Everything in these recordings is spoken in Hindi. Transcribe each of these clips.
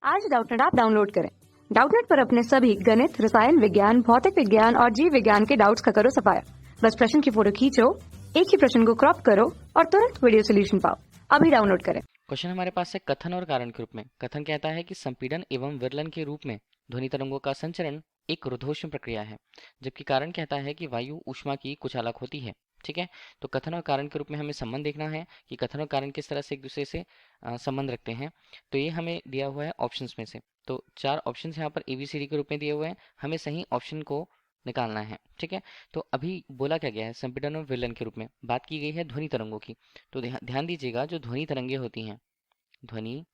आज डाउटनेट ऐप डाउनलोड करें। डाउटनेट पर अपने सभी गणित, रसायन विज्ञान, भौतिक विज्ञान और जीव विज्ञान के डाउट्स का करो सफाया। बस प्रश्न की फोटो खींचो, एक ही प्रश्न को क्रॉप करो और तुरंत वीडियो सोल्यूशन पाओ। अभी डाउनलोड करें। क्वेश्चन हमारे पास है कथन और कारण के रूप में। कथन कहता है कि संपीड़न एवं विरलन के रूप में ध्वनि तरंगों का संचरण एक रुद्धोष्म प्रक्रिया है, जबकि कारण कहता है कि वायु ऊष्मा की कुचालक होती है। ठीक है, तो कथन और कारण के रूप में हमें संबंध देखना है कि कथन और कारण किस तरह से एक दूसरे से संबंध रखते हैं। तो ये हमें दिया हुआ है ऑप्शंस में से। तो 4 ऑप्शंस यहाँ पर एबीसीडी के रूप में दिए हुए हैं, हमें सही ऑप्शन को निकालना है। ठीक है, तो अभी बोला क्या गया है, संपीड़न और विरलन के रूप में बात की गई है ध्वनि तरंगों की। तो ध्यान दीजिएगा, जो ध्वनि तरंगे होती हैं, ध्वनि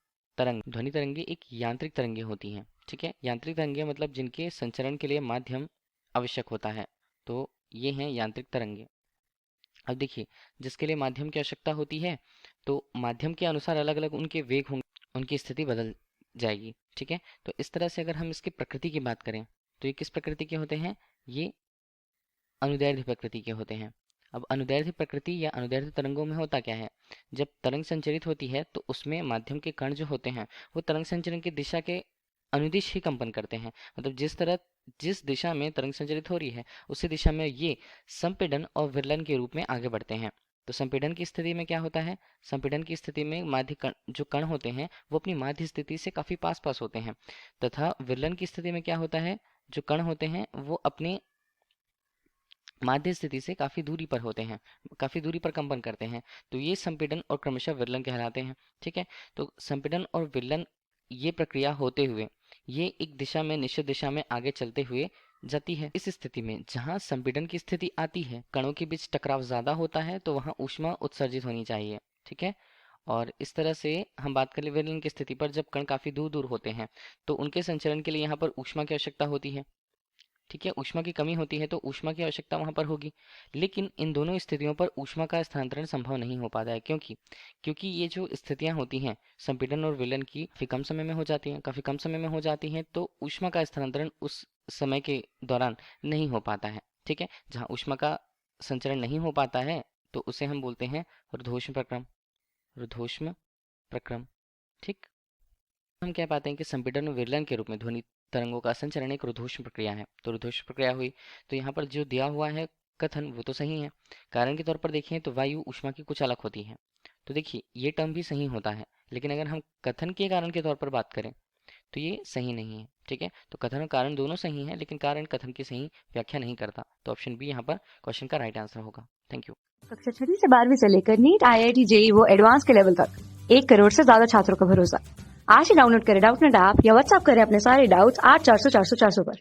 तरंगे एक यांत्रिक तरंगे होती हैं। ठीक है, यांत्रिक तरंगे मतलब जिनके संचरण के लिए माध्यम आवश्यक होता है, तो ये हैं यांत्रिक तरंगे। अब देखिए, जिसके लिए माध्यम की आवश्यकता होती है, तो माध्यम के अनुसार अलग अलग उनके वेग होंगे, उनकी स्थिति बदल जाएगी। ठीक है, तो इस तरह से अगर हम इसकी प्रकृति की बात करें तो ये किस प्रकृति के होते हैं, ये अनुदैर्ध्य प्रकृति के होते हैं। अब अनुदैर्ध्य प्रकृति या अनुदैर्ध्य तरंगों में होता क्या है, जब तरंग संचरित होती है तो उसमें माध्यम के कण जो होते हैं वो तरंग संचरण की दिशा के अनुदिश ही कंपन करते हैं। मतलब जिस दिशा में तरंग संचरित हो रही है उसी दिशा में ये संपीड़न और विरलन के रूप में आगे बढ़ते हैं। तो संपीड़न की स्थिति में क्या होता है, संपीड़न की स्थिति में माध्य कण जो कण होते हैं वो अपनी माध्य स्थिति से काफी पास पास होते हैं, तथा विरलन की स्थिति में क्या होता है, जो कण होते हैं वो अपने माध्य स्थिति से काफी दूरी पर होते हैं, काफी दूरी पर कंपन करते हैं। तो ये संपीड़न और क्रमशः विरलन कहलाते हैं। ठीक है, तो संपीड़न और विरलन ये प्रक्रिया होते हुए ये एक दिशा में निश्चित दिशा में आगे चलते हुए जाती है। इस स्थिति में जहाँ संपीड़न की स्थिति आती है, कणों के बीच टकराव ज्यादा होता है, तो वहाँ ऊष्मा उत्सर्जित होनी चाहिए। ठीक है, और इस तरह से हम बात करें विरलन की स्थिति पर, जब कण काफी दूर दूर होते हैं तो उनके संचरण के लिए यहाँ पर ऊष्मा की आवश्यकता होती है। ठीक है, ऊष्मा की कमी होती है तो ऊष्मा की आवश्यकता वहां पर होगी, लेकिन इन दोनों स्थितियों पर ऊष्मा का स्थानांतरण संभव नहीं हो पाता है। क्योंकि ये जो स्थितियां होती हैं संपीड़न और विलयन की काफी कम समय में हो जाती हैं, काफी कम समय में हो जाती हैं, तो ऊष्मा का स्थानांतरण उस समय के दौरान नहीं हो पाता है। ठीक है, जहाँ ऊष्मा का संचरण नहीं हो पाता है तो उसे हम बोलते हैं रुद्धोष्म प्रक्रम, रुद्धोष्म प्रक्रम। ठीक, हम कह पाते हैं कि संपीड़न और विरलन के रूप में ध्वनि तरंगों का संचरण एक रुद्धोष्म प्रक्रिया है। तो रुद्धोष्म प्रक्रिया हुई, तो यहाँ पर जो दिया हुआ है कथन वो तो सही है। कारण के तौर पर देखें तो वायु ऊष्मा की कुछ अलग होती है, तो देखिए ये टर्म भी सही होता है, लेकिन अगर हम कथन के कारण के तौर पर बात करें तो ये सही नहीं है। ठीक है, तो कथन और कारण दोनों सही हैं, लेकिन कारण कथन की सही व्याख्या नहीं करता। तो ऑप्शन बी यहाँ पर क्वेश्चन का राइट आंसर होगा। Thank you. कक्षा 6 से 12वीं से लेकर नीट, IIT, JEE वो एडवांस के लेवल तक 1 करोड़ से ज्यादा छात्रों का भरोसा। आज ही डाउनलोड करें डाउटनेट ऐप या व्हाट्सएप करें अपने सारे डाउट्स 8400 400 400 पर।